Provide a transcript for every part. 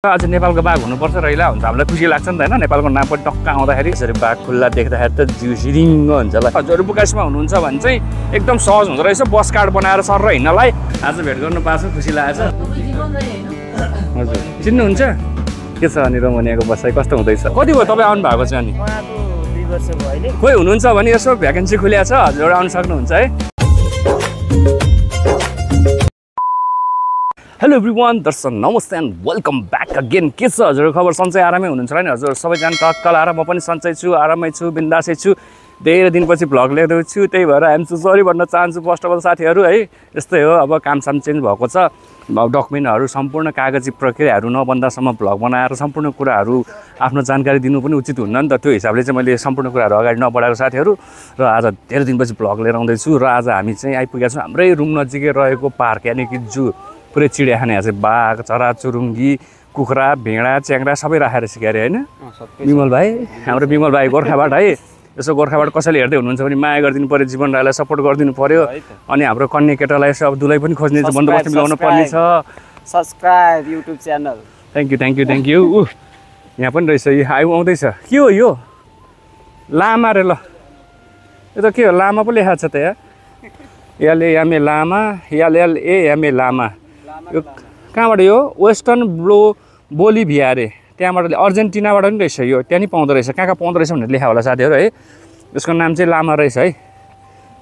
आज नेपालको बाघ हुनुपर्छ रहिला हुन्छ हामीलाई खुसी लाग्छ नि त हैन नेपालको नाम पनि टक्क आउँदाखेरि यसरी बाघ खुल्ला देख्दाखेरि त जिउ सिरिङ्ग हुन्छ ल हजुर बुकासमा हुनुहुन्छ भने चाहिँ एकदम सहज हुँदो रहेछ बस कार्ड बनाएर सर र हिँड्नलाई आज भेट गर्नु पाएको खुसी लागेछ हजुर चिन्नुहुन्छ के छ अनि रोमानियाको बसाइ कस्तो हुँदैछ कति भयो तपाईँ आउनु भएको चाहिँ अनि 2 वर्ष भयो अहिले कोही हुनुहुन्छ भने यसो भ्याकेन्सी खुलिया छ हजुर आउन सक्नुहुन्छ है हेलो एभ्रिवान दर्शक नमस्ते एन्ड वेलकम ब्याक अगेन के छ हजुर खबर सन्चै आरामै हुनुहुन्छ होला नि हजुर सबैजना टक्कल आएर म पनि सन्चै छु आरामै छु बिन्दासै छु धेरै दिनपछि भ्लग ल्याउँदै छु त्यही भएर आइएम सो सरी भन्न चाहन्छु फर्स्ट अफ अल साथीहरू है यस्तै हो अब कामसाम चेन्ज भएको छ डकुमेन्टहरू सम्पूर्ण कागजी प्रक्रियाहरू नबन्दासम्म भ्लग बनाएर सम्पूर्ण कुराहरू आफ्नो जानकारी दिनु पनि उचित हुन्न नि त त्यो हिसाबले चाहिँ मैले सम्पूर्ण कुराहरू अगाडि नबढाएको साथीहरू र आज धेरै दिनपछि भ्लग लिएर आउँदैछु र आज हामी चाहिँ आइपुगेका छौँ हाम्रै रुम नजिकै रहेको पार्क यानि कि जू पुरै चिडियाखाना यहाँ चाहिँ बाघ चराचुरुङ्गी कुखुरा भेडा च्याङ्ग्रा सबै राखेर सिकाएर होइन विमल भाइ हाम्रो विमल भाइ गोर्खाबाट है यसो गोर्खाबाट कसैले हेर्दै हुनुहुन्छ भने माया गरिदिनु पर्यो जीवन राईलाई सपोर्ट गरिदिनु पर्यो अनि हाम्रो कन्या केटालाई यसो अब दुलै पनि खोज्ने बन्दोबस्त मिलाउनु पर्ने छ subscribe YouTube channel thank you यहाँ पनि रहेछ यो आउँदैछ के हो यो लामा रे ल यो त के हो लामा पो लेखाएको छ त यहाँ एलएएमए लामा एलएलएएमए लामा यो कहाँबाट यो वेस्टर्न बोलिभिया अरे त्यहाँबाट अर्जेन्टिनाबाट पनि रहेछ यो त्यहाँ नि पाउँदो रहेछ कहाँ पाउँदो रहेछ भनेर लेखा होला साथीहरू है यसको नाम चाहिँ लामा रहेछ है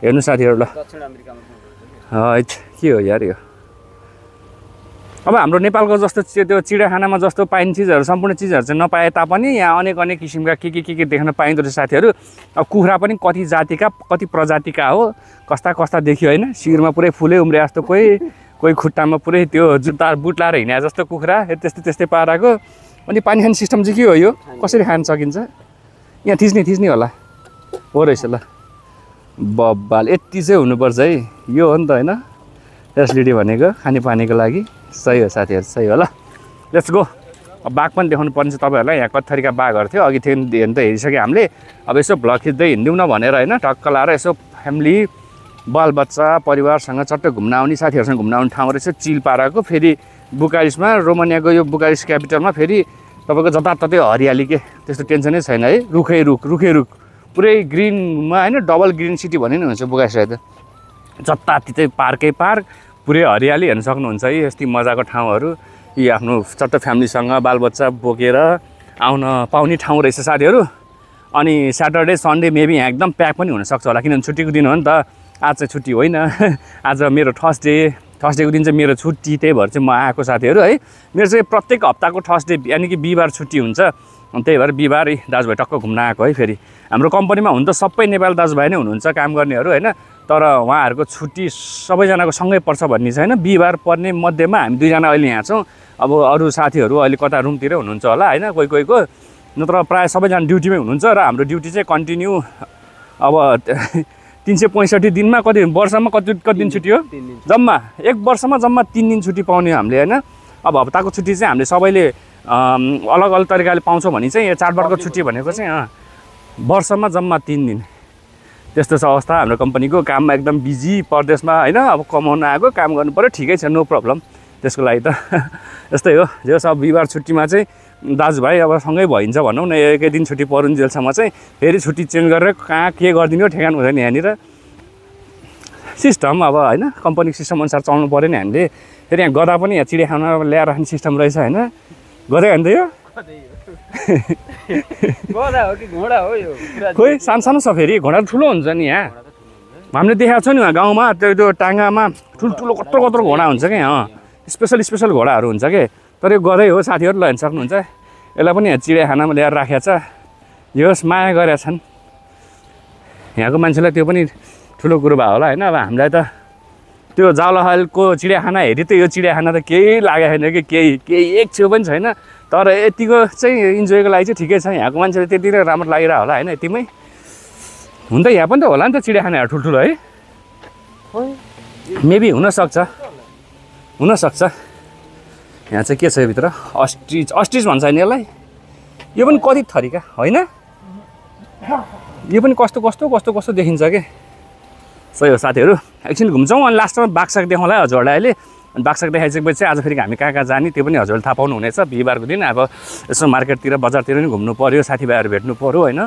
हेर्नु साथीहरू ल दक्षिण अमेरिकामा के हो यार यो अब हाम्रो नेपालको जस्तो त्यो चिडियाखानामा जस्तो पाइने चिजहरू सम्पूर्ण चिजहरू चाहिँ नपाए तापनि यहाँ अनेक किसिमका के देख्न पाइँदो रहेछ साथीहरू अब कुखुरा पनि कति जातिका कति प्रजातिका हो कस्ता देखियो होइन शिरमा पुरै फुलै उम्रे जस्तो कोही खुट्टामा पुरै त्यो जुत्ता बुट लाएर हिँडे जस्तो कुखुरा त्यस्तै पाराको अनि पानी खाने सिस्टम चाहिँ के हो यो कसरी खान सकिन्छ यहाँ थिच्ने होला हो रहेछ ल बब्बाल यति चाहिँ हुनुपर्छ है यो हो नि त होइन फेसिलिटी भनेको खानेपानीको लागि सही हो साथीहरू सही हो ल लेट्स गो अब बाघ पनि देखाउनु पर्ने छ तपाईँहरूलाई यहाँ कति थरीका बाघहरू थियो अघि थियो हेर्नु त हेरिसक्यो हामीले अब यसो भ्लग खिच्दै हिँड्यौँ न भनेर होइन टक्क लाएर यसो फ्यामिली बालबच्चा परिवारसँग चट्ट घुम्न आउने साथीहरूसँग घुम्न आउने ठाउँ रहेछ चिल पाराको फेरि बुकारिस्टमा रोमानियाको यो बुकारिस्ट क्यापिटलमा फेरि तपाईँको जताततै हरियाली के त्यस्तो टेन्सनै छैन है रुखै रुख पुरै ग्रिनमा होइन डबल ग्रिन सिटी भने नि हुन्छ बुकारिस्ट त जताततै पार्कै पार्क पुरै हरियाली हेर्न सक्नुहुन्छ है यस्तै मजाको ठाउँहरू यी आफ्नो चट्ट फ्यामिलीसँग बालबच्चा बोकेर आउन पाउने ठाउँ रहेछ साथीहरू अनि स्याटरडे सन्डे मेबी यहाँ एकदम प्याक पनि हुनसक्छ होला किनभने छुट्टीको दिन हो नि त आज चाहिँ छुट्टी होइन आज मेरो थर्सडेको दिन चाहिँ मेरो छुट्टी त्यही भएर चाहिँ म आएको साथीहरू है मेरो चाहिँ प्रत्येक हप्ताको थर्सडे यानि कि बिहिबार छुट्टी हुन्छ अनि त्यही भएर बिहिबार दाजुभाइ टक्क घुम्न आएको है फेरि हाम्रो कम्पनीमा हुन त सबै नेपाली दाजुभाइ नै हुनुहुन्छ काम गर्नेहरू होइन तर उहाँहरूको छुट्टी सबैजनाको सँगै पर्छ भन्ने छैन बिहिबार पर्ने मध्येमा हामी दुईजना अहिले यहाँ छौँ अब अरू साथीहरू अहिले कता रुमतिरै हुनुहुन्छ होला होइन कोहीको नत्र प्रायः सबैजना ड्युटीमै हुनुहुन्छ र हाम्रो ड्युटी चाहिँ कन्टिन्यू अब 365 दिनमा कति वर्षमा कति दिन छुट्टी हो जम्मा एक वर्षमा जम्मा 3 दिन छुट्टी पाउने हामीले होइन अब हप्ताको छुट्टी चाहिँ हामीले सबैले अलग तरिकाले पाउँछौँ भने चाहिँ यो चाडबाडको छुट्टी भनेको चाहिँ वर्षमा जम्मा 3 दिन त्यस्तो छ अवस्था हाम्रो कम्पनीको काममा एकदम बिजी परदेशमा होइन अब कमाउन आएको काम गर्नु पऱ्यो ठिकै छ नो प्रब्लम त्यसको लागि त यस्तै हो जो सब बिहिबार छुट्टीमा चाहिँ दाजुभाइ अब सँगै भइन्छ भनौँ न एकै दिन छुट्टी परुन्जेलसम्म चाहिँ फेरि छुट्टी चेन्ज गरेर कहाँ के गरिदिने हो ठेगान हुँदैन यहाँनिर सिस्टम अब होइन कम्पनीको सिस्टम अनुसार चल्नु पऱ्यो नि हामीले फेरि यहाँ गदा पनि यहाँ चिडियाखाना ल्याएर राख्ने सिस्टम रहेछ होइन गदै होइन त यो खोइ सानो छ फेरि घोडा ठुलो हुन्छ नि यहाँ हामीले देखाएको छ नि यहाँ गाउँमा त्यो टाङ्गामा ठुल्ठुलो कत्रो घोडा हुन्छ क्या यहाँ स्पेसल घोडाहरू हुन्छ कि तर यो गदै हो साथीहरू ल हेर्न सक्नुहुन्छ यसलाई पनि यहाँ चिडियाखानामा ल्याएर राखेको छ यो माया गरेका छन् यहाँको मान्छेलाई त्यो पनि ठुलो कुरो भयो होला होइन अब हामीलाई त त्यो जावलाहालको चिडियाखाना हेरी त यो चिडियाखाना त केही लागेको छैन कि केही एक छेउ पनि छैन तर यतिको चाहिँ इन्जोयको लागि चाहिँ ठिकै छ यहाँको मान्छेले त्यति नै राम्रो लागिरहेको होला होइन यतिमै हुन त यहाँ पनि त होला नि त चिडियाखानाहरू ठुल्ठुलो है मेबी हुनसक्छ यहाँ चाहिँ के छ यो भित्र अस्ट्रिच भन्छ नि यसलाई यो पनि कति थरीका होइन यो पनि कस्तो देखिन्छ कि सही हो साथीहरू एकछिन घुम्छौँ अनि लास्टमा बाघसाग देखाउँला हजुरहरूलाई अहिले अनि बाक्साको देखाइसकेपछि चाहिँ आज फेरि हामी कहाँ कहाँ जाने त्यो पनि हजुरले थाहा पाउनुहुनेछ। बिहिबारको दिन अब यसो मार्केटतिर बजारतिर पनि घुम्नु पऱ्यो, साथीभाइहरू भेट्नु पऱ्यो होइन।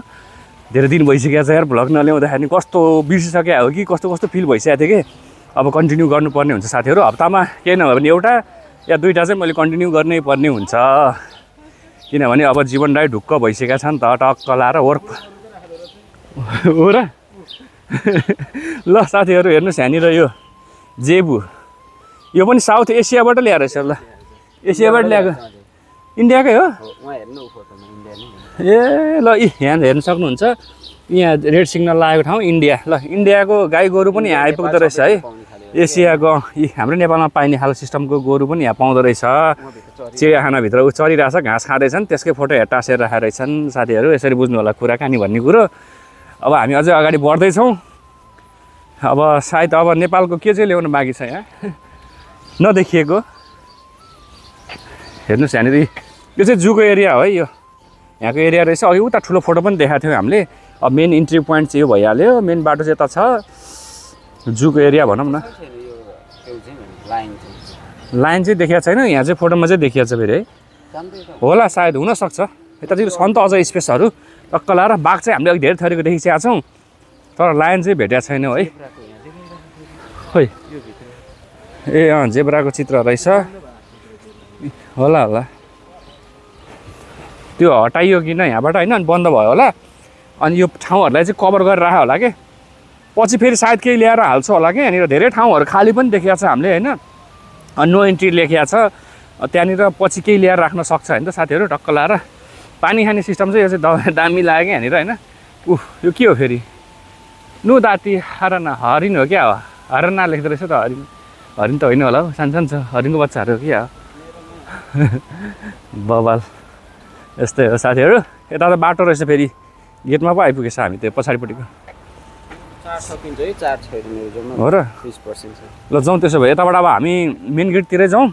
धेरै दिन भइसकेको छ यार भ्लग नल्याउँदाखेरि कस्तो बिर्सिसक्यो हो कि कस्तो कस्तो फिल भइसकेको थियो कि अब कन्टिन्यू गर्नुपर्ने हुन्छ साथीहरू। हप्तामा केही नभए पनि एउटा या दुईवटा चाहिँ मैले कन्टिन्यू गर्नै पर्ने हुन्छ, किनभने अब जीवन राई ढुक्क भइसकेका छन् त टक्क लाएर वर्क हो र। ल साथीहरू हेर्नुहोस् यहाँनिर यो जेबु, यो पनि साउथ एसियाबाट ल्याएर रहेछ। ल एसियाबाट ल्याएको, इन्डियाकै हो ए। ल यहाँ हेर्न सक्नुहुन्छ, यहाँ रेड सिग्नल लागेको ठाउँ इन्डिया। ल इन्डियाको गाई गोरु पनि यहाँ आइपुग्दो रहेछ है। एसियाको हाम्रो नेपालमा पाइने खालको सिस्टमको गोरु पनि यहाँ पाउँदो रहेछ। चिडियाखानाभित्र ऊ चरिरहेछ, घाँस खाँदैछन्, त्यसकै फोटो हेर टाँसेर राखेर रहेछन् साथीहरू। यसरी बुझ्नु होला कुराकानी भन्ने कुरो। अब हामी अझै अगाडि बढ्दैछौँ। अब सायद अब नेपालको के चाहिँ ल्याउनु बाँकी छ यहाँ नदेखिएको। हेर्नुहोस् यहाँनिर यो चाहिँ जूको एरिया हो है, यो यहाँको एरिया रहेछ। अघि उता ठुलो फोटो पनि देखाएको थियौँ हामीले। अब मेन इन्ट्री पोइन्ट चाहिँ यो भइहाल्यो, मेन बाटो चाहिँ यता छ, जूको एरिया भनौँ न। लाइन चाहिँ देखिएको छैन, यहाँ चाहिँ फोटोमा चाहिँ देखिएको छ फेरि है, होला सायद हुनसक्छ। यतातिर छन् त अझ स्पेसहरू टक्क लाएर। बाघ चाहिँ हामीले अलिक धेरै थरीको देखिसकेका छौँ, तर लाइन चाहिँ भेटेको छैनौँ है। खोइ ए जेब्राको चित्र रहेछ, होला होला त्यो हटाइयो किन यहाँबाट होइन, अनि बन्द भयो होला। अनि यो ठाउँहरूलाई चाहिँ कभर गरेर राख्यो होला कि पछि फेरि सायद केही ल्याएर हाल्छ होला कि। यहाँनिर धेरै ठाउँहरू खाली पनि देखिएको छ हामीले होइन, नो इन्ट्री लेखिएको छ। त्यहाँनिर पछि केही ल्याएर राख्न सक्छ होइन त साथीहरू। टक्क लाएर पानी खाने सिस्टम चाहिँ यो चाहिँ दामी लाग्यो कि यहाँनिर होइन। यो के हो फेरि, नु दाती हरना हरिण हो क्या हो, हरना लेख्दो रहेछ त। हरिण हरिण त होइन होला हौ, सानो छ हरिणको बच्चाहरू हो क्या बबाल। यस्तै हो साथीहरू। यता त बाटो रहेछ फेरि, गेटमा पो आइपुगेछ हामी त्यो पछाडिपट्टिको। हो र ल जाउँ त्यसो भए। यताबाट अब हामी मेन गेटतिरै जाउँ,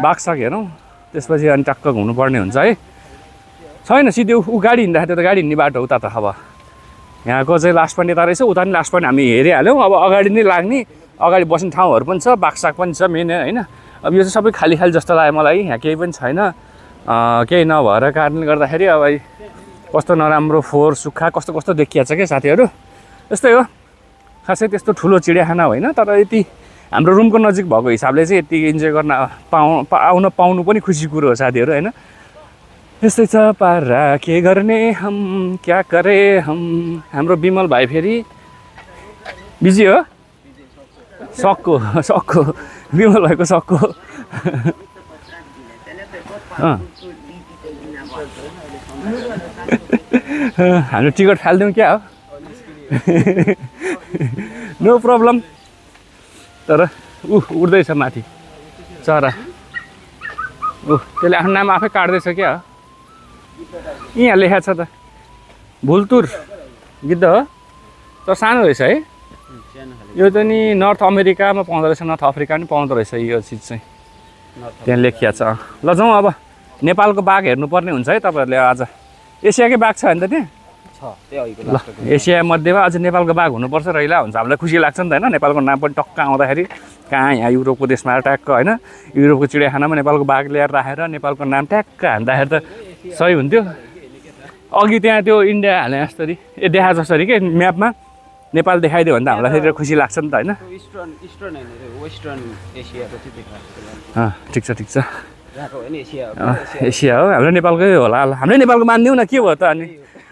बाघसाग हेरौँ, त्यसपछि अनि टक्क घुम्नुपर्ने हुन्छ है। छैन सिधै ऊ गाडी हिँड्दाखेरि त्यो त गाडी हिँड्ने बाटो उता त। अब यहाँको चाहिँ लास्ट पोइन्ट यता रहेछ, उता पनि लास्ट पोइन्ट हामी हेरिहाल्यौँ। अब अगाडि नै लाग्ने, अगाडि बस्ने ठाउँहरू पनि छ, बाघसाग पनि छ मेन होइन। अब यो चाहिँ सबै खाली खाली जस्तो लाग्यो मलाई, यहाँ केही पनि छैन। केही नभएर कारणले गर्दाखेरि अब कस्तो नराम्रो फोहोर सुक्खा कस्तो कस्तो देखिएको छ क्या साथीहरू। यस्तै हो, खासै त्यस्तो ठुलो चिडियाखाना होइन, तर यति हाम्रो रुमको नजिक भएको हिसाबले चाहिँ यति इन्जोय गर्न आउन पाउनु पनि खुसी कुरो हो साथीहरू होइन। यस्तै छ पारा के गर्ने हम क्या करे हम। हाम्रो विमल भाइ फेरि बिजी हो, सक्को सक्को विमल भाइको सक्को। हाम्रो टिकट फालिदिउँ क्या हो, नो प्रब्लम। तर उड्दैछ माथि चरा, त्यसले आफ्नो नाम आफै काट्दैछ क्या हो। यहाँ लेखा छ त भुल्तुर गिद्ध हो, तर सानो रहेछ है। यो त नि नर्थ अमेरिकामा पाउँदो रहेछ, नर्थ अफ्रिका पनि पाउँदो रहेछ यो चिज चाहिँ, त्यहाँ लेखिया छ। ल जाउँ अब। नेपालको बाघ हेर्नुपर्ने हुन्छ है तपाईँहरूले। आज एसियाकै बाघ छ भने त त्यहाँ ल एसिया मध्येमा अझ नेपालको बाघ हुनुपर्छ रहिला हुन्छ, हामीलाई खुसी लाग्छ नि त होइन। नेपालको नाम पनि टक्क आउँदाखेरि कहाँ यहाँ युरोपको देशमा ट्याक्क होइन, युरोपको चिडियाखानामा नेपालको बाघ ल्याएर राखेर नेपालको नाम ट्याक्क हान्दाखेरि त सही हुन्थ्यो। अघि त्यहाँ त्यो इन्डिया हाले जसरी देखा जसरी के म्यापमा नेपाल देखाइदियो भने त हामीलाई फेरि खुसी लाग्छ नि त होइन। ठिक छ ठिक छ, एसिया हो, हाम्रो नेपालकै होला। हामीले नेपालको मानिदिउँ न, के भयो त अनि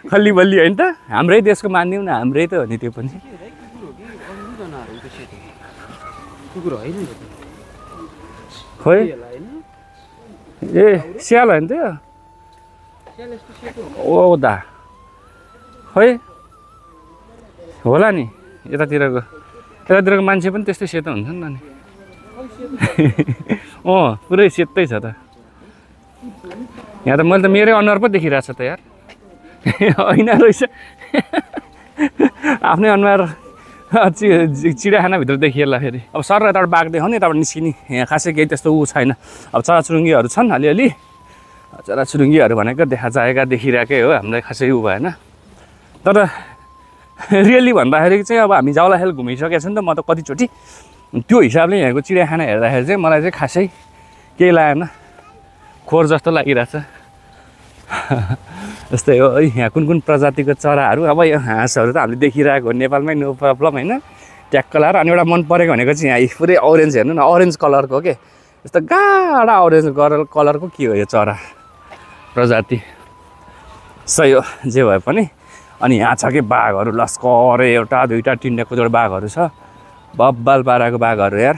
खल्ली बल्ली होइन त, हाम्रै देशको मानिदिउँ न, हाम्रै त हो नि त्यो पनि। खोइ ए स्याल होइन त्यो, ओ दा खोइ होला नि। यतातिरको मान्छे पनि त्यस्तै सेतो हुन्छ नि त नि। पुरै सेतै छ त यहाँ त। मैले त मेरै अनुहार पो देखिरहेको छ त यार, होइन रहेछ आफ्नै अनुहार चिडियाखानाभित्र देखिएला फेरि। अब सर यताबाट बाघ देखाउने, यताबाट निस्किने, यहाँ खासै केही त्यस्तो ऊ छैन। अब चराचुरुङ्गीहरू छन् अलिअलि, चराचुरुङ्गीहरू भनेको देखा चाहेका देखिरहेकै हो, हामीलाई खासै ऊ भएन। तर रियली भन्दाखेरि चाहिँ अब हामी जाउला खेल घुमिसकेको छु नि त म त कतिचोटि। त्यो हिसाबले यहाँको चिडियाखाना हेर्दाखेरि चाहिँ मलाई चाहिँ खासै केही लागेन, खोर जस्तो लागिरहेछ। जस्तै हो यहाँ कुन कुन प्रजातिको चराहरू, अब यो हाँसहरू त हामीले देखिरहेको हो नेपालमै, नो प्रब्लम होइन, ट्याक्क लाएर। अनि एउटा मन परेको भनेको चाहिँ यहाँ पुरै अरेन्ज, हेर्नु न अरेन्ज कलरको के, यस्तो गाढा अरेन्ज कलरको के हो यो चरा प्रजाति। सही हो जे भए पनि। अनि यहाँ छ कि बाघहरू लस्करे, एउटा दुईवटा तिनवटा कतिवटा बाघहरू छ, बब्बाल पाराको बाघहरू यार।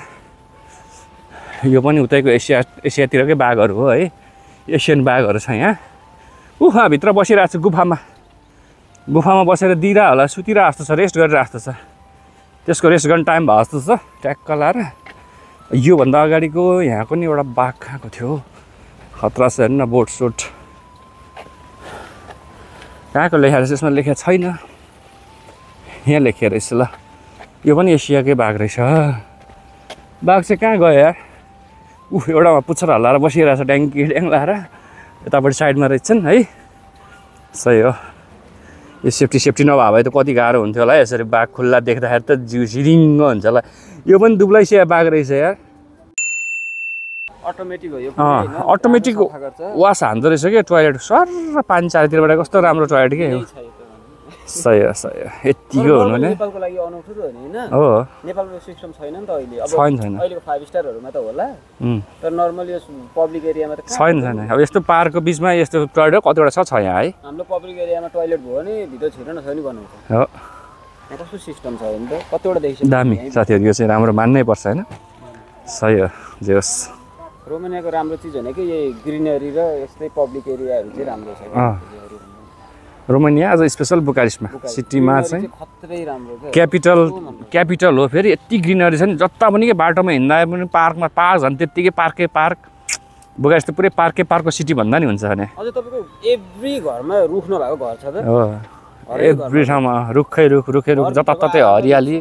यो पनि उतैको एसियातिरकै बाघहरू हो है, एसियन बाघहरू छ यहाँ। भित्र बसिरहेको छु गुफामा बसेर दिइरह होला, सुतिरह जस्तो छ, रेस्ट गरिरह जस्तो छ। त्यसको रेस्ट गर्ने टाइम भयो जस्तो छ ट्याक्क लाएर। योभन्दा अगाडिको यहाँको नि एउटा बाघ खाएको थियो, खतरा छ हेर्नु न, बोट सोट कहाँको लेखेर रहेछ, यसमा लेखेको छैन, यहाँ लेखेर रहेछ ल। यो पनि एसियाकै बाघ रहेछ। बाघ चाहिँ कहाँ गयो यार? एउटामा पुच्छर हल्लाएर बसिरहेको छ ड्याङ्की ड्याङ लाएर, यतापट्टि साइडमा रहेछन् है। सही हो। यो सेफ्टी नभए भए त कति गाह्रो हुन्थ्यो होला यसरी बाघ खुल्ला देख्दाखेरि त जिउ झिरिङ्ग हुन्छ होला। यो पनि दुब्लाइसिया बाघ रहेछ यार। अटोमेटिक हो यो, अटोमेटिक वास हान्दो रहेछ क्या टोयलेट, सर पानी चारैतिरबाट कस्तो राम्रो टोयलेट के हो। सही हो यतिको हुनु नि नेपालको लागि अनौठो त हो नि हैन। हो नेपालको सिस्टम छैन नि त अहिले। अब छैन अहिलेको 5 स्टारहरुमा त होला, तर नर्मली यो पब्लिक एरियामा त छैन। अब यस्तो पार्कको बीचमा यस्तो टोयलेट कतिवटा छ यहाँ है। हाम्रो पब्लिक एरियामा टोयलेट भयो भने भित्र छिर्न नसक्ने बनाउँछ। हो यहाँ कस्तो सिस्टम छ नि त, कतिवटा देखिन्छ। दामी साथीहरु, यो चाहिँ राम्रो मान्नै पर्छ हैन। सही हो जे होस्। रोमानियाको राम्रो चिज होइन कि यही ग्रिनरी र यस्तै पब्लिक एरियाहरु चाहिँ राम्रो छ। रोमानिया अझ स्पेशल बुकारेस्टमा सिटीमा चाहिँ खत्रै राम्रो छ, क्यापिटल हो। फेरि यति ग्रिनरी छ नि, जता पनि के बाटोमा हिँड्दा पनि पार्कमा पार्क झन् त्यत्तिकै पार्कै पार्क। बुकारेस्ट त पुरै पार्कै पार्कको सिटी भन्दा नि हुन्छ भने। अझ तपाईको एभ्री घरमा रुख नभएको घर छ त। हो एभ्री ठाउँमा रुखै रुख जताततै हरियाली।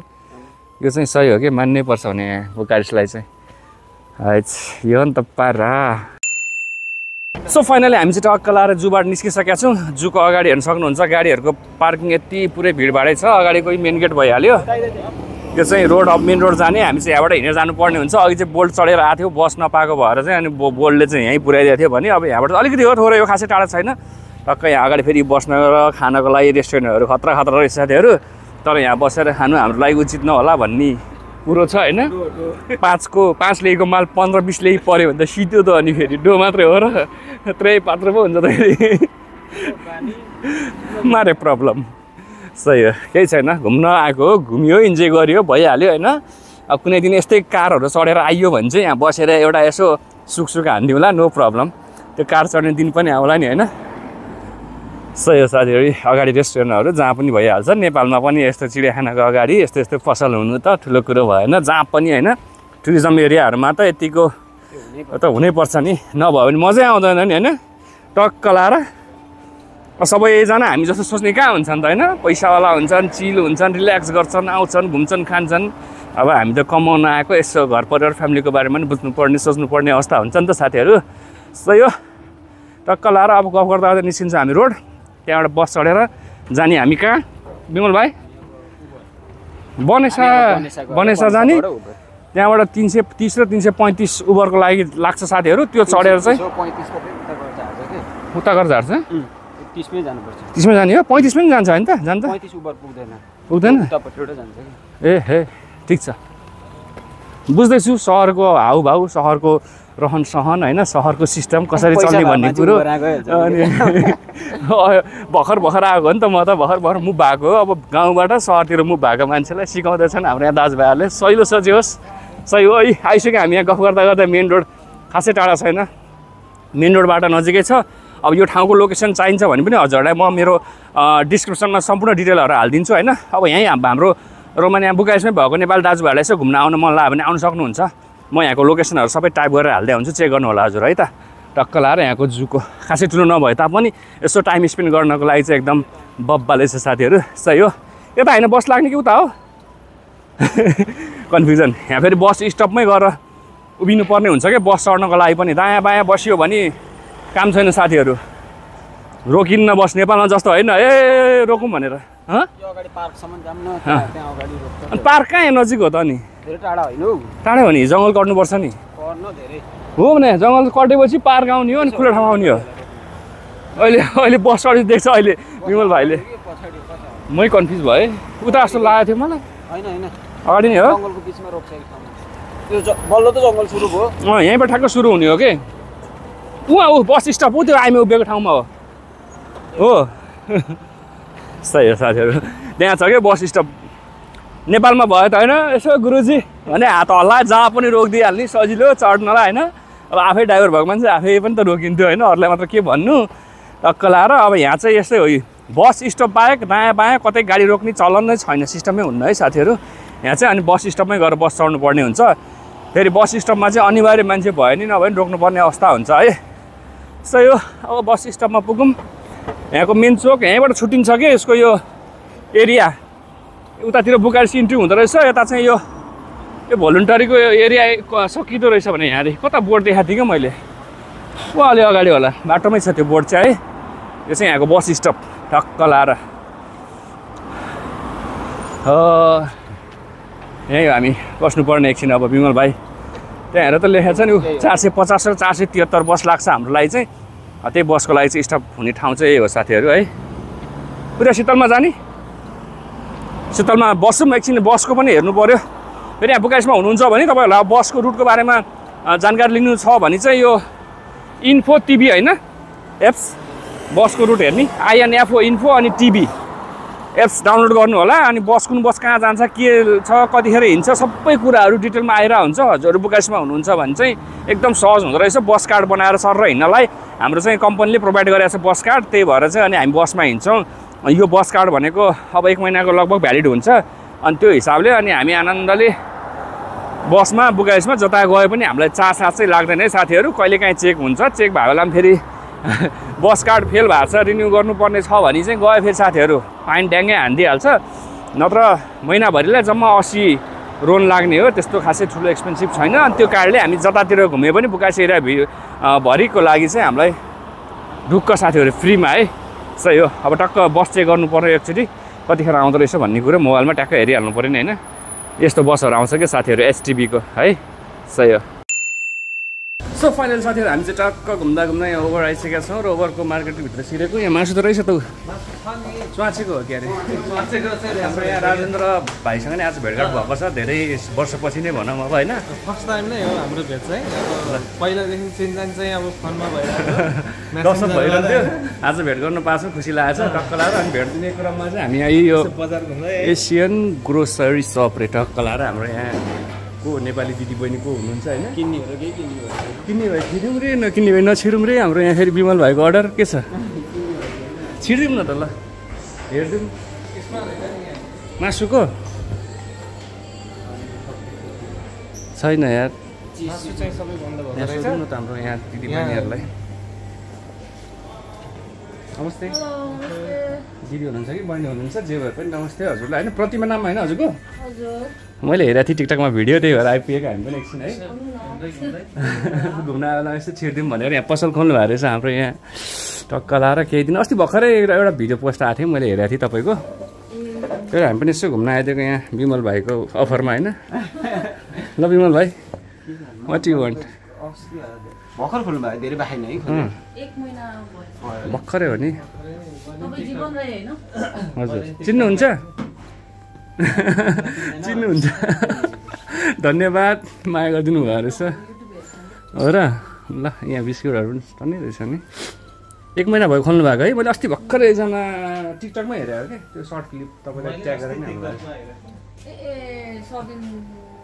यो चाहिँ सही हो कि मान्नै पर्छ भने बुकारेस्टलाई चाहिँ। यो नि त पारा। सो फाइनली हामी चाहिँ टक्क लाएर जूबाट निस्किसकेका छौँ। जूको अगाडि हेर्न सक्नुहुन्छ गाडीहरूको पार्किङ यति पुरै भिडभाडै छ। अगाडि कोही मेन गेट भइहाल्यो। यो चाहिँ रोड अफ मेन रोड जाने, हामी चाहिँ यहाँबाट हिँडेर जानुपर्ने हुन्छ। अघि चाहिँ बोल्ट चढेर आएको थियो, बस नपाएको भएर चाहिँ, अनि बोल्टले चाहिँ यहीँ पुऱ्याइदिएको थियो भने अब यहाँबाट अलिकति हो थोरै, यो खासै टाढा छैन। टक्क यहाँ अगाडि फेरि बस्न र खानको लागि रेस्टुरेन्टहरू खतरा रहेछ साथीहरू। तर यहाँ बसेर खानु हाम्रो लागि उचित नहोला भन्ने कुरो छ होइन। 5 ल्याएको माल 15-20 ल्याइ पऱ्यो भने त सिधो त अनि फेरि डो मात्रै हो र त्रै पात्र पो हुन्छ त फेरि मारे प्रब्लम। सही हो, केही छैन, घुम्न आएको हो, घुम्यो, इन्जोय गर्यो, भइहाल्यो होइन। अब कुनै दिन यस्तै कारहरू चढेर आइयो भने चाहिँ यहाँ बसेर एउटा यसो सुख हानिदिउँला, नो प्रब्लम। त्यो कार चढ्ने दिन पनि आउला नि होइन। सही हो साथीहरू, अगाडि रेस्टुरेन्टहरू जहाँ पनि भइहाल्छ। नेपालमा पनि यस्तो चिडियाखानाको अगाडि यस्तो पसल हुनु त ठुलो कुरो भएन। जहाँ पनि होइन टुरिज्म एरियाहरूमा त यतिको त हुनैपर्छ नि, नभयो भने मजै आउँदैन नि होइन। टक्क लाएर सबैजना हामी जस्तो सोच्ने कहाँ हुन्छन् त होइन। पैसावाला हुन्छन्, चिल हुन्छन्, रिल्याक्स गर्छन्, आउँछन्, घुम्छन्, खान्छन्। अब हामी त कमाउन आएको, यसो घर परिवार फ्यामिलीको बारेमा पनि बुझ्नुपर्ने सोच्नुपर्ने अवस्था हुन्छ नि त साथीहरू। सही हो, टक्क लाएर अब गफ गर्दा निस्किन्छ हामी रोड। त्यहाँबाट बस चढेर जाने हामी कहाँ बिमल भाइ? बनेसा जाने। त्यहाँबाट 330 र 335 उबरको लागि लाग्छ साथीहरू। त्यो चढेर चाहिँ उता गरेर झार्छ। 30मै जानुपर्छ। 30मै जाने हो? 35 पनि जान्छ होइन त? जान्छ 35 उबर पुग्दैन? ए हे ठिक छ, बुझ्दैछु सहरको हाउभाउ, सहरको रहन सहन होइन, सहरको सिस्टम कसरी चल्ने भन्ने कुरो। अनि भर्खर आएको हो नि त, म त भर्खर मुभ भएको हो। अब गाउँबाट सहरतिर मुभ भएको मान्छेलाई सिकाउँदैछन् हाम्रो यहाँ दाजुभाइहरूले। सहिलो छ जे होस्। सही हो है, आइसक्यो हामी यहाँ गफ गर्दा मेन रोड खासै टाढा छैन, मेन रोडबाट नजिकै छ। अब यो ठाउँको लोकेसन चाहिन्छ भने पनि हजुरहरूलाई म मेरो डिस्क्रिप्सनमा सम्पूर्ण डिटेलहरू हालिदिन्छु होइन। अब यहीँ हाम्रो रोमानिया बुकारेस्टमै भएको नेपाल दाजुभाइहरूलाई यसो घुम्न आउन मन लाग्यो भने आउन सक्नुहुन्छ। म यहाँको लोकेसनहरू सबै टाइप गरेर हाल्दै हुन्छु, चेक गर्नु होला हजुर है त। टक्क लाएर यहाँको जूको खासै ठुलो नभए तापनि यसो टाइम स्पेन्ड गर्नको लागि चाहिँ एकदम बब्बाले छ साथीहरू। सही हो, यता होइन बस लाग्ने कि उता हो कन्फ्युजन। यहाँ फेरि बस स्टपमै गएर उभिनु पर्ने हुन्छ क्या बस चढ्नको लागि पनि। दायाँ बायाँ बसियो भने काम छैन साथीहरू, रोकिन्न बस। नेपालमा जस्तो होइन ए रोकौँ भनेर यो अगाडि पार्कसम्म जाऊँ न त्यहाँ अगाडि रोक्छ अनि पार्क कहाँ यहाँ नजिक हो त अनि धेरै टाढा होइन हौ टाढै हो नि जङ्गल कट्नुपर्छ नि पर्न धेरै हो भने जङ्गल कटेपछि पार्क आउने हो अनि खुला ठाउँ आउने हो अहिले अहिले बस चढी देख्छ अहिले विमल भाइले मै कन्फ्युज भएँ उता जस्तो लागेको थियो मलाई होइन होइन अगाडि नै हो जङ्गलको बिचमा रोक्छ एक ठाउँमा त्यो बल्ल त जङ्गल सुरु भयो यहीँबाट ठ्याक्क सुरु हुने हो कि ऊ बस स्टप हो त्यो हामी उभिएको ठाउँमा हो सही हो साथीहरू त्यहाँ छ क्या बस स्टप नेपालमा भयो त होइन यसो गुरुजी भने हात हल्ला जहाँ पनि रोकिदिइहाल्ने सजिलो चढ्नलाई होइन अब आफै ड्राइभर भएको मान्छे आफै पनि त रोकिन्थ्यो होइन अरूलाई मात्र के भन्नु टक्क लाएर अब यहाँ चाहिँ यस्तै हो बस स्टप बाहेक दायाँ बायाँ कतै गाडी रोक्ने चलन नै छैन सिस्टमै हुन्न है साथीहरू यहाँ चाहिँ अनि बस स्टपमै गएर बस चढ्नु पर्ने हुन्छ फेरि बस स्टपमा चाहिँ अनिवार्य मान्छे भयो नि नभए नि रोक्नुपर्ने अवस्था हुन्छ है सही हो अब बस स्टपमा पुगौँ यहाँको मेन चोक यहीँबाट छुट्टिन्छ कि यसको यो एरिया उतातिर बुकार्सी इन्ट्री हुँदो रहेछ यता चाहिँ यो भोलिन्टरीको एरिया सकिँदो रहेछ भने यहाँदेखि कता बोर्ड देखाएको थिएँ क्या मैले ऊ अलि अगाडि होला बाटोमै छ त्यो बोर्ड चाहिँ है यो चाहिँ यहाँको बस स्टप ठक्क लाएर यहीँ हामी बस्नुपर्ने एकछिन अब विमल भाइ त्यहाँ हेरेर त लेखेको छ नि 450 र 473 बस लाग्छ हाम्रो लागि चाहिँ त्यही बसको लागि चाहिँ स्टप हुने ठाउँ चाहिँ यही हो साथीहरू है पुरा शीतलमा जाने शीतलमा बसौँ एकछिन बसको पनि हेर्नु पऱ्यो फेरि यहाँ बुकाइसमा हुनुहुन्छ भने तपाईँहरूलाई बसको रुटको बारेमा जानकारी लिनु छ भने चाहिँ यो इन्फो टिभी होइन एप्स बसको रुट हेर्ने INFO इन्फो अनि टिभी एप्स डाउनलोड गर्नु होला अनि बस कुन बस कहाँ जान्छ के छ कतिखेर हिँड्छ सबै कुराहरू डिटेलमा आइरहेको हुन्छ हजुरहरू बुकाइसमा हुनुहुन्छ भने चाहिँ एकदम सहज हुँदो रहेछ बस कार्ड बनाएर सर र हिँड्नलाई हाम्रो चाहिँ कम्पनीले प्रोभाइड गरेको छ बस कार्ड त्यही भएर चाहिँ अनि हामी बसमा हिँड्छौँ यो बस कार्ड भनेको अब 1 महिनाको लगभग भ्यालिड हुन्छ अनि त्यो हिसाबले अनि हामी आनन्दले बसमा बुकाइसमा जता गए पनि हामीलाई चार्ज चाहिँ लाग्दैन है साथीहरू कहिलेकाहीँ चेक हुन्छ चेक भएको बेलामा फेरि बस कार्ड फेल भएको छ रिन्यू गर्नुपर्ने छ भने चाहिँ गयो फेरि साथीहरू फाइन ड्याङ्गै हानिदिइहाल्छ नत्र महिनाभरिलाई जम्मा 80 रोन लाग्ने हो त्यस्तो खासै ठुलो एक्सपेन्सिभ छैन अनि त्यो कार्डले हामी जतातिर घुमे पनि बुकाइस एरिया भरिको लागि चाहिँ हामीलाई ढुक्क साथीहरू फ्रीमा है सही हो अब टक्क बस चेक गर्नु पर्यो एकचोटि कतिखेर आउँदो रहेछ भन्ने कुरो मोबाइलमा ट्याक्क हेरिहाल्नु पऱ्यो नि होइन यस्तो बसहरू आउँछ क्या साथीहरू STBको है सही हो सो फाइनल साथीहरू हामी चाहिँ टक्क घुम्दा घुम्दा यहाँ ओभर आइसकेका छौँ र ओभरको मार्केटको भित्र छिरेको यहाँ मासु त रहेछ त स्वाचेको हो क्या अरे हाम्रो यहाँ राजेन्द्र भाइसँग नै आज भेटघाट भएको छ धेरै वर्षपछि नै भनौँ अब होइन फर्स्ट टाइम नै हो हाम्रो भेट चाहिँ पहिलादेखि चिन्जान चाहिँ अब फोनमा भइरहेको दर्शक भइरहन्थ्यो आज भेट गर्न पाएको खुसी लागेको छ टक्क लाएर अनि भेट दिने क्रममा चाहिँ हामी यहाँ यो बजार घुम्दै एसियन ग्रोसरी सप रे टक्क लाएर हाम्रो यहाँ को नेपाली दिदी बहिनी को हुनुहुन्छ होइन किन्नेहरू केही किन्ने भाइ छिरौँ रे नकिन्ने भाइ नछिरौँ रे हाम्रो यहाँ फेरि विमल भाइको अर्डर के छ छिरिदिउँ न त ल हेरिदिउँ मासुको छैन यार मासु चाहिँ सबै बन्द भएको यहाँ सोध्नु न त हाम्रो यहाँ दिदी बहिनीहरूलाई नमस्ते दिदी हुनुहुन्छ कि बहिनी हुनुहुन्छ जे भए पनि नमस्ते हजुरलाई होइन प्रतिमा नाम होइन हजुरको मैले हेरेको थिएँ टिकटकमा भिडियो त्यही भएर आइपुगेको हामी पनि एकछिन है घुम्न आएर यसो छिरिदिउँ भनेर यहाँ पसल खोल्नु भएको रहेछ हाम्रो यहाँ टक्क लाएर केही दिन अस्ति भर्खरै एउटा भिडियो पोस्ट आएको थियो मैले हेरेको थिएँ तपाईँको त्यही हामी पनि यसो घुम्न आइदिएको यहाँ विमल भाइको अफरमा होइन ल विमल भाइ वाट यु वान्ट भर्खर खोल्नु भयो धेरै बाखेन है 1 महिना भयो भर्खरै हो नि तपाईँ जीवन राई हैन हजुर चिन्नुहुन्छ चिन्नुहुन्छ धन्यवाद माया गरिदिनु भयो रहेछ हो र ल यहाँ बिस्कुटहरू पनि टन्नै रहेछ नि 1 महिना भयो खोल्नु भएको है मैले अस्ति भर्खरै एकजना टिकटकमा हेरेको क्या त्यो सर्ट क्लिप तपाईँलाई ट्याग गरेर नै हाल्नु ए सबिन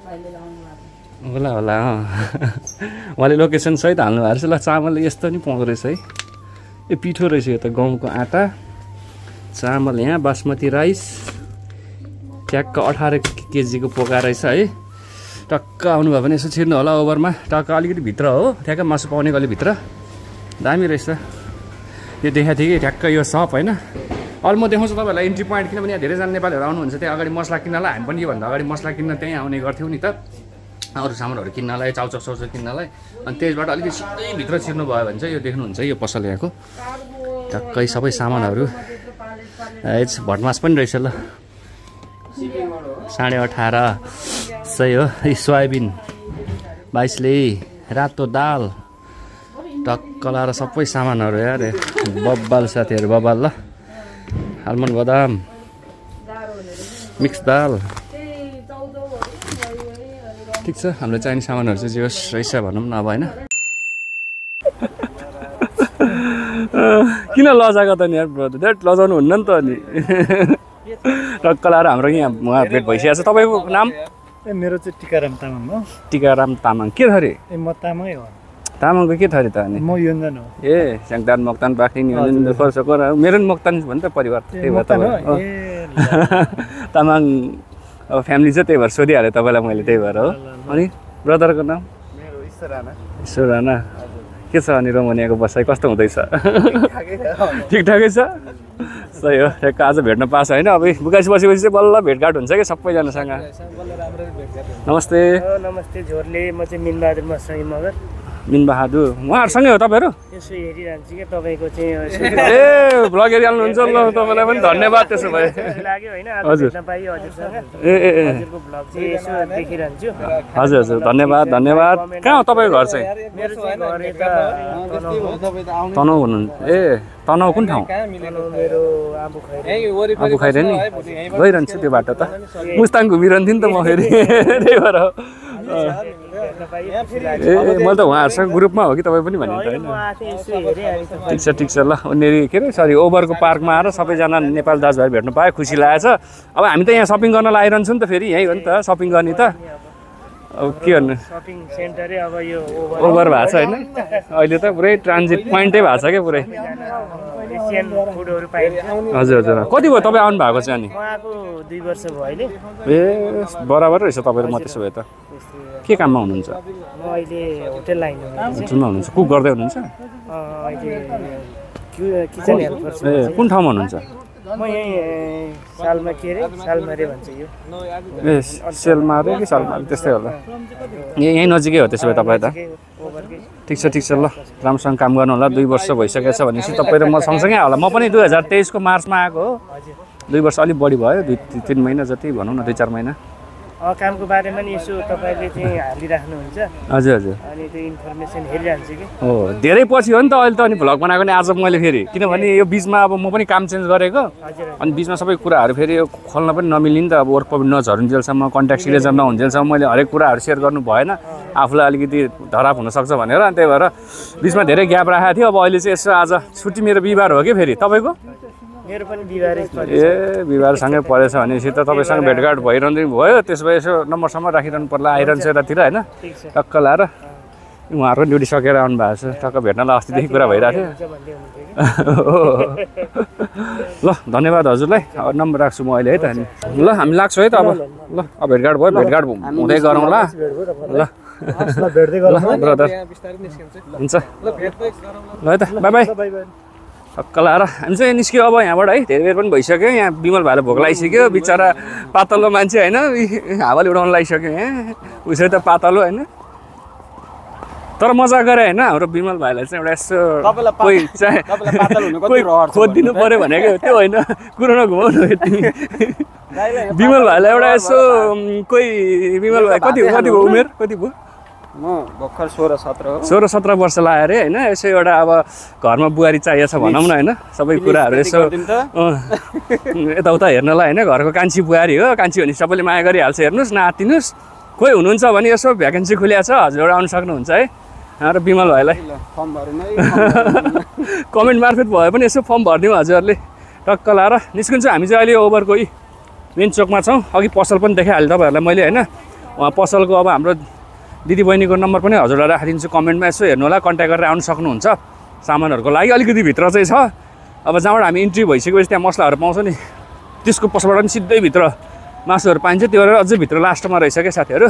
भाइले लाउनु भएको होला होला उहाँले लोकेसन सहित हाल्नु भएको रहेछ ल चामल यस्तो नि पाउँदो रहेछ है यो पिठो रहेछ यो त गहुँको आँटा चामल यहाँ बासमती राइस ट्याक्क 18 केजीको पोका रहेछ है टक्क आउनुभयो भने यसो छिर्नु होला ओभरमा टक्क अलिकति भित्र हो ठ्याक्क मासु पाउने गल्लीभित्र दामी रहेछ यो देखाएको थिएँ कि ठ्याक्क यो सप होइन अरू म देखाउँछु तपाईँहरूलाई इन्ट्री पोइन्ट किनभने यहाँ धेरैजना नेपालीहरू आउनुहुन्छ त्यहाँ अगाडि मसला किन्नलाई हामी पनि योभन्दा अगाडि मसला किन्न त्यहीँ आउने गर्थ्यौँ नि त अरू सामानहरू किन्नलाई चाउचाउ साउचाउ किन्नलाई अनि त्यसबाट अलिकति सिधै भित्र छिर्नु भयो भने चाहिँ यो देख्नुहुन्छ यो पसल यहाँको टक्कै सबै सामानहरू भटमास पनि रहेछ ल 18.5 सही हो सोयाबिन 22 ले रातो दाल टक्क लाएर सबै सामानहरू यार बब्बाल साथीहरू बब्बाल ल आलमन्ड बदाम मिक्स दाल ठिक छ हाम्रो चाहिने सामानहरू चाहिँ जे होस् रहेछ भनौँ न अब होइन किन लजाएको त नि यार ब्रदर द्याट लजाउनु हुन्न नि त अनि टक्क लाएर हाम्रो यहाँ उहाँ भेट भइसकेको छ तपाईँको नाम मेरो चाहिँ टिकाराम तामाङ हो टिकाराम तामाङ के थरी म तामाङै हो तामाङको के थरी त अनि म योन्जन हो ए स्याङदान मोक्तान पाख्ने योन्जन पर्सको मेरो पनि मोक्तान भन्छ परिवार त्यही भएर तपाईँ तामाङ अब फ्यामिली चाहिँ त्यही भएर सोधिहालेँ तपाईँलाई मैले त्यही भएर हो अनि ब्रदरको नाम मेरो ईश्वर राणा के छ अनि रोमानियाको बसाइ कस्तो हुँदैछ ठिकठाकै छ सही हो ठ्याक्क आज भेट्न पास होइन अब बुकासी बसेपछि चाहिँ बल्ल भेटघाट हुन्छ कि सबैजनासँग नमस्ते नमस्ते झोरले म चाहिँ मिनबहादुर मसँगै मगर मिनबहादुर उहाँहरूसँगै हो तपाईँहरू यसो हेरिरहन्छु कि तपाईँको चाहिँ ए भ्लग हेरिहाल्नुहुन्छ ल तपाईँलाई पनि धन्यवाद त्यसो भए लाग्यो होइन हजुर पाइयो हजुरसँग ए ए ए हजुरको भ्लग चाहिँ यसो देखिरहन्छु हजुर हजुर धन्यवाद धन्यवाद कहाँ हो तपाईँको घर चाहिँ मेरो चाहिँ घर यता तनहुँ हुनुहुन्छ ए तनहुँ कुन ठाउँ मेरो आबु खैरे नि गइरहन्छु त्यो बाटो त मुस्ताङ घुमिरहन्थेँ नि त म फेरि त्यही भएर ए मैले त उहाँहरूसँग ग्रुपमा हो कि तपाईँ पनि भन्नु त होइन ठिक छ ल उनीहरू के अरे सरी ओभरको पार्कमा आएर सबैजना नेपाल दाजुभाइ भेट्नु पायो खुसी लागेछ अब हामी त यहाँ सपिङ गर्न लागिरहन्छौँ नि त फेरि यहीँ हो नि त सपिङ गर्ने त अब के भन्नु सपिङ सेन्टरै अब यो ओभर भएको छ होइन अहिले त पुरै ट्रान्जिट पोइन्टै भएको छ क्या पुरै एसियन फुडहरू पाइन्छ हजुर हजुर कति भयो तपाईँ आउनु भएको चाहिँ अनि उहाँको 2 वर्ष भयो अहिले ए बराबर रहेछ तपाईँहरू म त्यसो भए त के काममा हुनुहुन्छ म अहिले होटल लाइनमा होटलमा हुनुहुन्छ कुक गर्दै हुनुहुन्छ अहिले किचन हेल्पर छु ए कुन ठाउँमा हुनुहुन्छ म यही सालमा के अरे सालमारे भन्छ यो ए सेलमारे कि सालमारे त्यस्तै होला यहीँ नजिकै हो त्यसो भए तपाईँ त ठिक छ ल राम्रोसँग काम गर्नु होला 2 वर्ष भइसकेको छ भनेपछि तपाईँ र म सँगसँगै होला म पनि 2023 को मार्चमा आएको हो 2 वर्ष अलिक बढी भयो 2-3 महिना जति भनौँ न 2-4 महिना कामको बारेमा नि यसो तपाईँले चाहिँ हालिराख्नुहुन्छ हजुर हजुर अनि त्यो इन्फर्मेसन हेरिरहन्छु कि हो धेरै पछि हो नि त अहिले त अनि भ्लग बनाएको नि आज मैले फेरि किनभने यो बिचमा अब म पनि काम चेन्ज गरेको अनि बिचमा सबै कुराहरू फेरि यो खोल्न पनि नमिल्ने नि त अब वर्क पर्मिट नझरुन्जेलसम्म कन्ट्याक्ट सिग्नेचर नहुन्जेलसम्म मैले हरेक कुराहरू सेयर गर्नु भएन आफूलाई अलिकति धराप हुनसक्छ भनेर अनि त्यही भएर बिचमा धेरै ग्याप राखेको थियो अब अहिले चाहिँ यसो आज छुट्टी मेरो बिहिबार हो कि फेरि तपाईँको मेरो पनि बिहिबारै ए बिहिबारसँगै परेछ भनेपछि त तपाईँसँग भेटघाट भइरहँदै भयो त्यसो भए यसो नम्बरसम्म राखिरहनु पर्ला आइरहन्छ यतातिर होइन टक्क लाएर उहाँहरूको ड्युटी सकेर आउनु भएको छ टक्क भेट्नलाई अस्तिदेखि कुरा भइरहेको थियो ल धन्यवाद हजुरलाई अब नम्बर राख्छु म अहिले है त अनि ल हामी लाग्छौँ है त अब ल अब भेटघाट भयो भेटघाट हुँदै गरौँ ल ल भेट्दै ल ब्रदर हुन्छ ल है त बाई बाई टक्क लाएर हामी चाहिँ निस्क्यो अब यहाँबाट है धेरै बेर पनि भइसक्यो यहाँ बिमल भाइले भोक लागिसक्यो बिचरा पातलो मान्छे होइन हावाले उडाउन लागिसक्यो यहाँ उसै त पातलो होइन तर मजा गरे होइन हाम्रो बिमल भाइलाई चाहिँ एउटा यसो कोही चाहिँ कोही खोजिदिनु पऱ्यो भनेको त्यो होइन कुरो नघुमाउनु यति बिमल भाइलाई एउटा यसो कोही बिमल भाइ कति भयो उमेर कति भयो म भर्खर 16-17 वर्ष लाग्यो अरे होइन यसो एउटा अब घरमा बुहारी चाहिएको छ भनौँ न होइन सबै कुराहरू यसो यताउता हेर्नलाई होइन घरको कान्छी बुहारी हो कान्छी भने सबैले माया गरिहाल्छ हेर्नुहोस् नआत्तिनुहोस् कोही हुनुहुन्छ भने यसो भ्याकेन्सी खुलिएको छ हजुरहरू आउनु सक्नुहुन्छ है र बिमल भाइलाई कमेन्ट मार्फत भए पनि यसो फर्म भरिदिउँ हजुरहरूले टक्क लाएर निस्किन्छ हामी चाहिँ अहिले ओभरको मेन चोकमा छौँ अघि पसल पनि देखाइहालेँ तपाईँहरूलाई मैले होइन उहाँ पसलको अब हाम्रो दिदी बहिनीको नम्बर पनि हजुरलाई राखिदिन्छु कमेन्टमा यसो हेर्नु होला कन्ट्याक्ट गरेर आउनु सक्नुहुन्छ सामानहरूको लागि अलिकति भित्र चाहिँ छ अब जहाँबाट हामी इन्ट्री भइसकेपछि त्यहाँ मसलाहरू पाउँछ नि त्यसको पसलबाट पनि सिधै भित्र मासुहरू पाइन्छ त्यो भएर अझै भित्र लास्टमा रहेछ क्या साथीहरू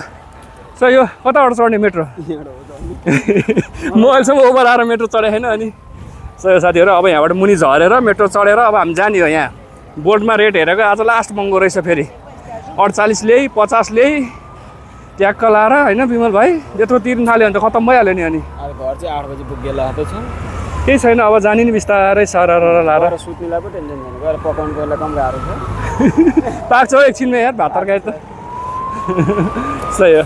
सो यो कताबाट चढ्ने मेट्रो म अहिलेसम्म ओभर आएर मेट्रो चढेको छैन अनि सो साथीहरू अब यहाँबाट मुनि झरेर मेट्रो चढेर अब हामी जाने हो यहाँ बोर्डमा रेट हेरेको आज लास्ट महँगो रहेछ फेरि 48 ल्याइ 50 ल्याइ ट्याक्क लाएर होइन बिमल भाइ त्यत्रो तिर्न थाल्यो भने त खत्तम भइहाल्यो नि अनि घर चाहिँ 8 बजे पुगेला छ केही छैन अब जाने नि बिस्तारै सरर लाएर गएर सुत्नुलाई पो टेन्सन छैन गएर पकाउनु बेला कम गाह्रो छ पाक्छ हौ एकछिनमा यार भात तरकारी त सही हो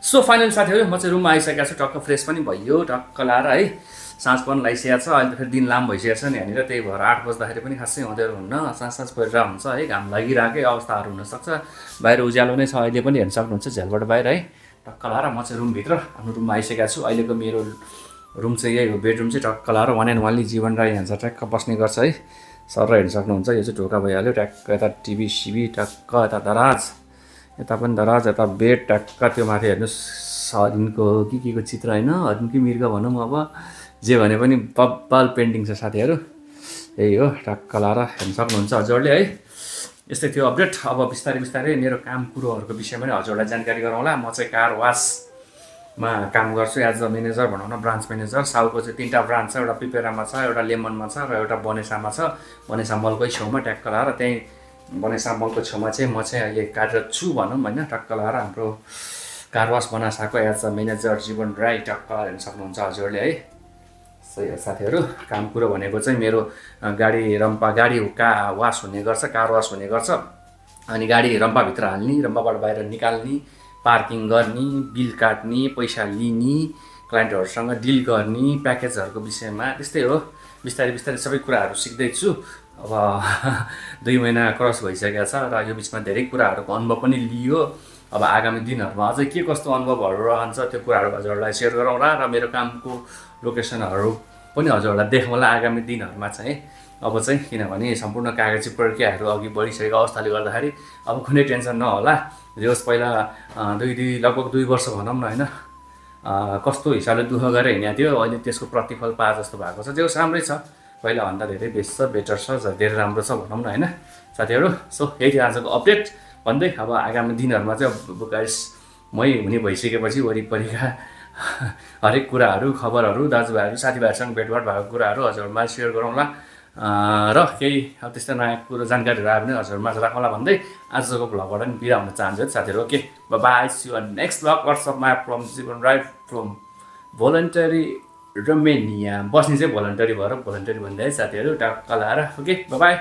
सो फाइनल साथीहरू म चाहिँ रुममा आइसकेको छु टक्क फ्रेस पनि भइयो टक्क लाएर है साँझ पनि लगाइसकेको छ अहिले त फेरि दिन लामो भइसकेको छ नि यहाँनिर त्यही भएर 8 बज्दाखेरि पनि खासै अँध्यारो हुन्न साँझ परिरहेको हुन्छ है घाम लागिरहेकै अवस्थाहरू हुनसक्छ बाहिर उज्यालो नै छ अहिले पनि हेर्न सक्नुहुन्छ झ्यालबाट बाहिर है टक्क लाएर म चाहिँ रुमभित्र आफ्नो रुममा आइसकेको छु अहिलेको मेरो रुम चाहिँ यही हो बेडरुम चाहिँ टक्क लाएर वान एन्ड वानली जीवन राई हान्छ ट्याक्क बस्ने गर्छ है सर हेर्न सक्नुहुन्छ यो चाहिँ ढोका भइहाल्यो ट्याक्क यता टिभी सिभी टक्क यता दराज यता पनि दराज यता बेड टक्क त्यो माथि हेर्नुहोस् हरिणको के को चित्र होइन हरिणकै मृग भनौँ अब जे भने पनि बब्बाल पेन्टिङ छ साथीहरू यही हो टक्क लाएर हेर्न सक्नुहुन्छ हजुरहरूले है यस्तै थियो अपडेट अब बिस्तारै बिस्तारै मेरो काम कुरोहरूको विषयमा नै हजुरहरूलाई जानकारी गराउँला म चाहिँ कार वासमा काम गर्छु एज अ म्यानेजर भनौँ न ब्रान्च म्यानेजर साउको चाहिँ 3टा ब्रान्च छ एउटा पिपेरामा छ एउटा लेमनमा छ र एउटा बनेसामा छ बनेसा मलकै छेउमा ट्याक्क लाएर त्यहीँ बनेसा मलको छेउमा चाहिँ म चाहिँ अहिले कार्यरत छु भनौँ होइन टक्क लाएर हाम्रो कार वास बनासाको as a manager Jiwan Rai टक्क हेर्न सक्नुहुन्छ हजुरहरूले है सही हो साथीहरू काम कुरो भनेको चाहिँ मेरो गाडी वास हुने गर्छ कार वास हुने गर्छ अनि गाडी रम्पाभित्र हाल्ने रम्पाबाट बाहिर निकाल्ने पार्किङ गर्ने बिल काट्ने पैसा लिने क्लाइन्टहरूसँग डिल गर्ने प्याकेजहरूको विषयमा त्यस्तै हो बिस्तारै बिस्तारै सबै कुराहरू सिक्दैछु अब 2 महिना क्रस भइसकेको छ र यो बिचमा धेरै कुराहरूको अनुभव पनि लियो अब आगामी दिनहरूमा अझै के कस्तो अनुभवहरू रहन्छ त्यो कुराहरू हजुरहरूलाई सेयर गरौँला र मेरो कामको लोकेसनहरू पनि हजुरहरूलाई देखाउँला आगामी दिनहरूमा चाहिँ अब चाहिँ किनभने सम्पूर्ण कागजी प्रक्रियाहरू अघि बढिसकेको अवस्थाले गर्दाखेरि अब कुनै टेन्सन नहोला जे होस् पहिला लगभग 2 वर्ष भनौँ न होइन कस्तो हिसाबले दुःख गरेर हिँडेको थियो अहिले त्यसको प्रतिफल पाए जस्तो भएको छ जे होस् राम्रै छ पहिलाभन्दा धेरै बेस्ट छ बेटर छ धेरै राम्रो छ भनौँ न होइन साथीहरू सो यही थियो आजको अपडेट भन्दै अब आगामी दिनहरूमा चाहिँ अब गाइस मै हुने भइसकेपछि वरिपरिका हरेक कुराहरू खबरहरू दाजुभाइहरू साथीभाइहरूसँग भेटघाट भएको कुराहरू हजुरहरूमा सेयर गरौँला र केही अब त्यस्तो नयाँ कुरो जानकारीहरू आयो भने हजुरहरूमा राखौँला भन्दै आजको भ्लगबाट पनि बिदा हुन चाहन्छु साथीहरू okay bye see you next vlog वाट्सएपमा फ्रम जीवन राई फ्रम भोलन्टरी रोमेनिया बस्ने चाहिँ भोलन्टरी भएर भोलन्टरी भन्दै साथीहरू टक्क लाएर ओके बाई